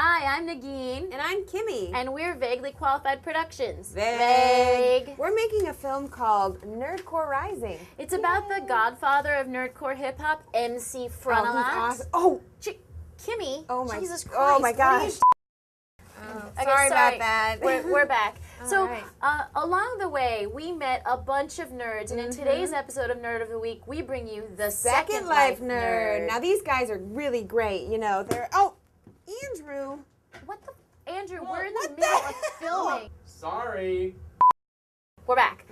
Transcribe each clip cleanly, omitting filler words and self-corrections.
Hi, I'm Nagin. And I'm Kimmy. And we're Vaguely Qualified Productions. Vague. We're making a film called Nerdcore Rising. It's about the godfather of nerdcore hip-hop, MC Frontalot. Oh, he's awesome. Oh! Kimmy, oh my, Jesus Christ. Oh my gosh. Sorry about that. We're back. So, right. along the way, we met a bunch of nerds, and in today's episode of Nerd of the Week, we bring you the Second Life Nerd. Now, these guys are really great. You know, they're... Oh, Andrew. What the... Andrew, we're in the middle of filming. Sorry. We're back.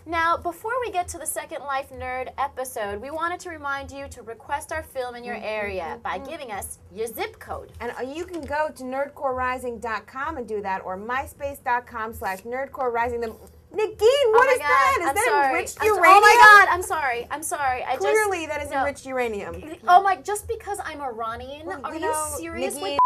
Now, before we get to the Second Life Nerd episode, we wanted to remind you to request our film in your area by giving us your zip code. And you can go to nerdcorerising.com and do that, or myspace.com/nerdcorerising. Nagin, what is that? Is that enriched uranium? Oh my God, I'm sorry. Clearly, that is enriched uranium. Oh my, just because I'm Iranian? Well, are you serious? Nagin,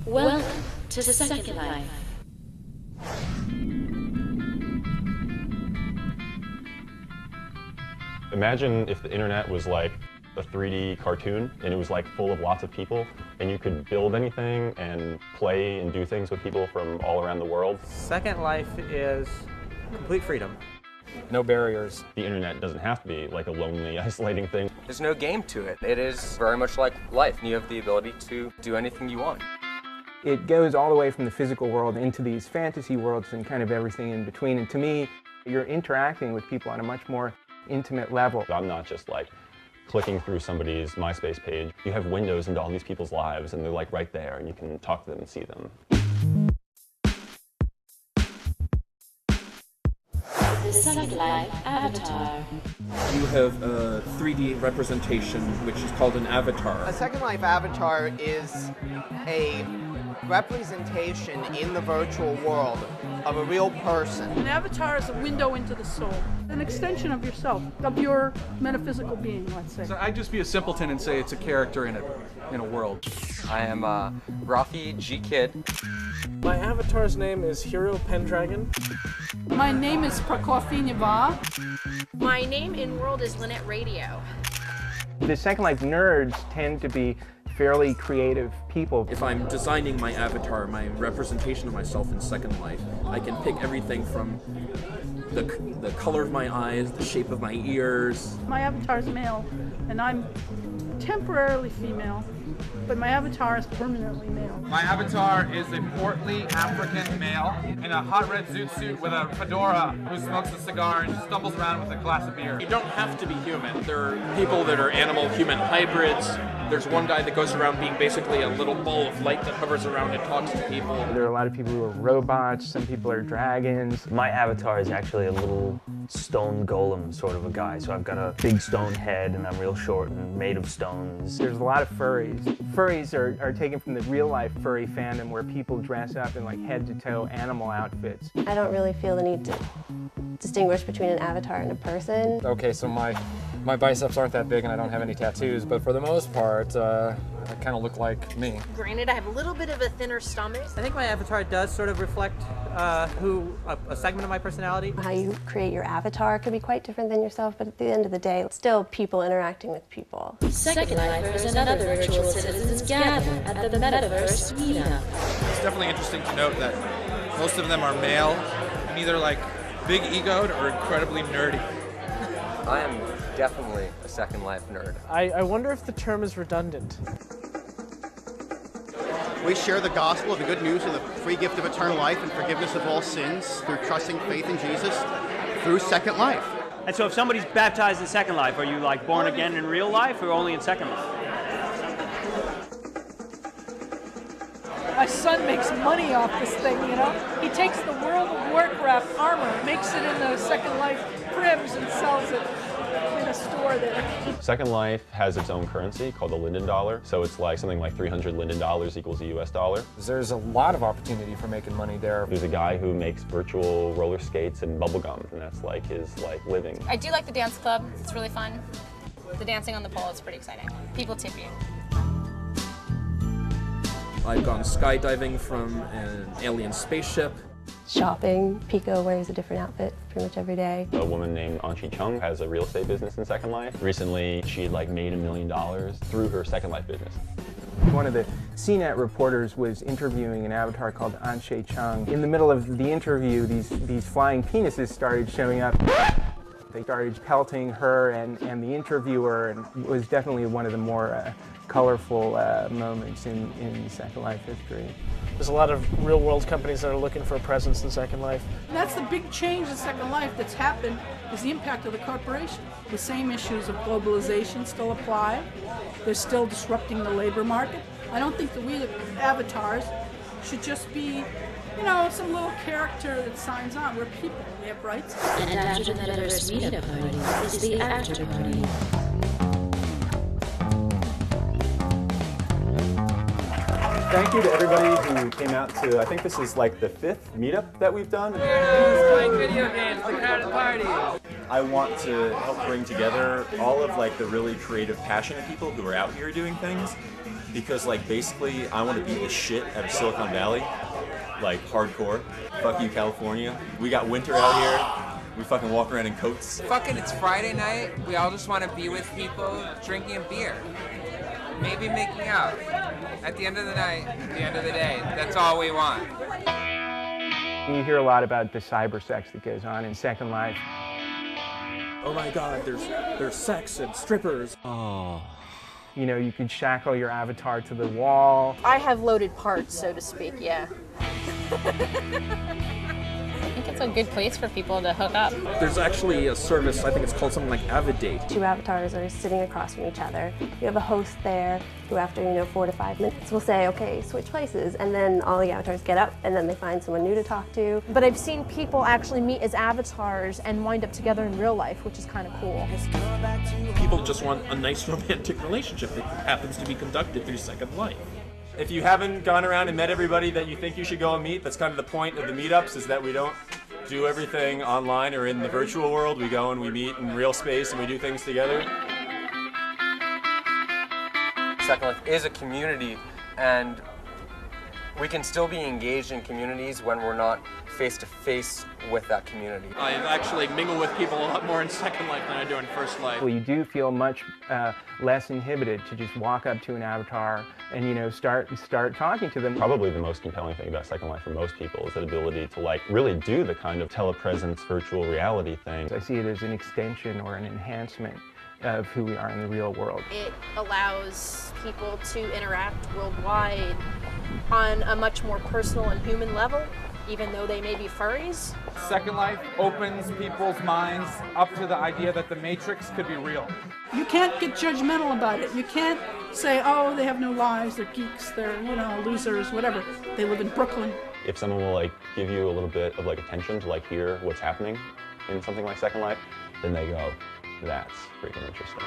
Welcome to Second Life. Imagine if the internet was like a 3D cartoon and it was like full of lots of people and you could build anything and play and do things with people from all around the world. Second Life is complete freedom. No barriers. The internet doesn't have to be like a lonely, isolating thing. There's no game to it. It is very much like life. You have the ability to do anything you want. It goes all the way from the physical world into these fantasy worlds and kind of everything in between. And to me, you're interacting with people on a much more intimate level. I'm not just like clicking through somebody's MySpace page. You have windows into all these people's lives and they're like right there and you can talk to them and see them. The Second Life Avatar. You have a 3D representation, which is called an avatar. A Second Life avatar is a representation in the virtual world of a real person. An avatar is a window into the soul, an extension of yourself, of your metaphysical being, let's say. So I'd just be a simpleton and say it's a character in a world. I am Rafi G. Kid. My avatar's name is Hero Pendragon. My name is Prokofiev. My name in world is Lynette Radio. The Second Life nerds tend to be fairly creative people. If I'm designing my avatar, my representation of myself in Second Life, I can pick everything from the color of my eyes, the shape of my ears. My avatar is male, and I'm temporarily female, but my avatar is permanently male. My avatar is a portly African male in a hot red zoot suit with a fedora who smokes a cigar and stumbles around with a glass of beer. You don't have to be human. There are people that are animal-human hybrids. There's one guy that goes around being basically a little ball of light that hovers around and talks to people. There are a lot of people who are robots, some people are dragons. My avatar is actually a little stone golem sort of a guy. So I've got a big stone head and I'm real short and made of stones. There's a lot of furries. Furries are taken from the real life furry fandom where people dress up in like head to toe animal outfits. I don't really feel the need to distinguish between an avatar and a person. Okay, so my biceps aren't that big and I don't have any tattoos, but for the most part, I kind of look like me. Granted, I have a little bit of a thinner stomach. I think my avatar does sort of reflect a segment of my personality. How you create your avatar could be quite different than yourself, but at the end of the day, it's still people interacting with people. Second Lifers and other virtual citizens gather at the Metaverse Meetup. It's definitely interesting to note that most of them are male and either like big egoed or incredibly nerdy. I am definitely a Second Life nerd. I wonder if the term is redundant. We share the gospel of the good news of the free gift of eternal life and forgiveness of all sins through trusting faith in Jesus through Second Life. And so if somebody's baptized in Second Life, are you like born again in real life or only in Second Life? My son makes money off this thing, you know? He takes the World of Warcraft armor, makes it into Second Life cribs and sells it in a store there. Second Life has its own currency called the Linden dollar. So it's like something like 300 Linden dollars equals a US dollar. There's a lot of opportunity for making money there. There's a guy who makes virtual roller skates and bubblegum, and that's like his living. I do like the dance club. It's really fun. The dancing on the pole is pretty exciting. People tip you. I've gone skydiving from an alien spaceship. Shopping. Pico wears a different outfit pretty much every day. A woman named Anchi Chung has a real estate business in Second Life. Recently, she made $1 million through her Second Life business. One of the CNET reporters was interviewing an avatar called Anche Chung. In the middle of the interview, these flying penises started showing up. They started pelting her and the interviewer, and it was definitely one of the more colorful moments in Second Life history. There's a lot of real-world companies that are looking for a presence in Second Life. And that's the big change in Second Life that's happened, is the impact of the corporation. The same issues of globalization still apply. They're still disrupting the labor market. I don't think that we, the avatars, should just be, you know, some little character that signs on. We're people. We have rights. And after the Metaverse meetup party is the after party. Thank you to everybody who came out to, I think this is like the 5th meetup that we've done. Playing video games, the crowded party. I want to help bring together all of like the really creative, passionate people who are out here doing things, because like basically I want to beat the shit out of Silicon Valley, like hardcore. Fuck you, California. We got winter out here. We fucking walk around in coats. Fucking it's Friday night. We all just want to be with people drinking beer. Maybe making out. At the end of the night, at the end of the day, that's all we want. You hear a lot about the cyber sex that goes on in Second Life. Oh my God, there's sex and strippers. Oh. You know, you could shackle your avatar to the wall. I have loaded parts, so to speak, yeah. I think it's a good place for people to hook up. There's actually a service, I think it's called something like Avidate. Two avatars are sitting across from each other. You have a host there who after, 4 to 5 minutes will say, okay, switch places, and then all the avatars get up and then they find someone new to talk to. But I've seen people actually meet as avatars and wind up together in real life, which is kind of cool. People just want a nice romantic relationship that happens to be conducted through Second Life. If you haven't gone around and met everybody that you think you should go and meet, that's kind of the point of the meetups, is that we don't do everything online or in the virtual world. We go and we meet in real space and we do things together. Second Life is a community, and we can still be engaged in communities when we're not face-to-face with that community. I actually mingle with people a lot more in Second Life than I do in First Life. Well, you do feel much less inhibited to just walk up to an avatar and start talking to them. Probably the most compelling thing about Second Life for most people is the ability to like really do the kind of telepresence virtual reality thing. I see it as an extension or an enhancement of who we are in the real world. It allows people to interact worldwide on a much more personal and human level, even though they may be furries. Second Life opens people's minds up to the idea that the Matrix could be real. You can't get judgmental about it. You can't say, oh, they have no lives, they're geeks, they're, losers, whatever. They live in Brooklyn. If someone will like give you a little bit of like attention to like hear what's happening in something like Second Life, then they go, that's freaking interesting.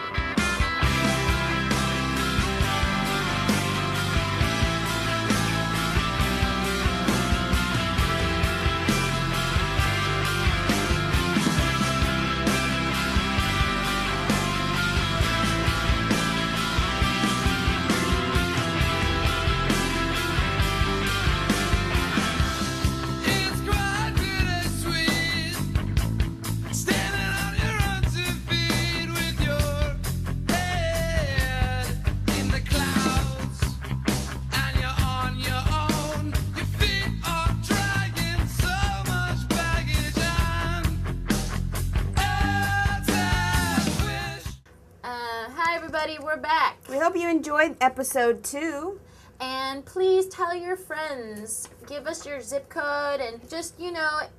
We're back. We hope you enjoyed episode 2. And please tell your friends. Give us your zip code and just, not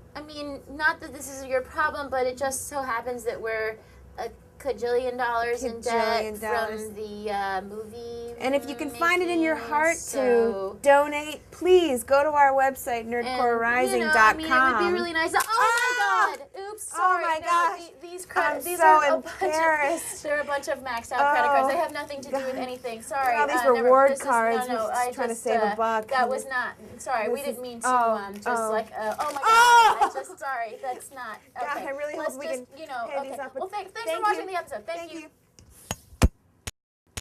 that this is your problem, but it just so happens that we're a cajillion dollars in debt from the movie. And if you can find it in your heart to donate, please go to our website, nerdcorerising.com. It would be really nice. Oh my God! Oops, sorry. Oh my gosh. These so are embarrassed. They're a bunch of maxed out credit cards. They have nothing to do with anything. Sorry. All these reward cards. I trying to save a buck. That was not. Sorry, we didn't mean to. Oh my God. I just sorry. That's not. Okay. God, I really hope we can pay these up. Well, thanks for watching the episode. Thank you.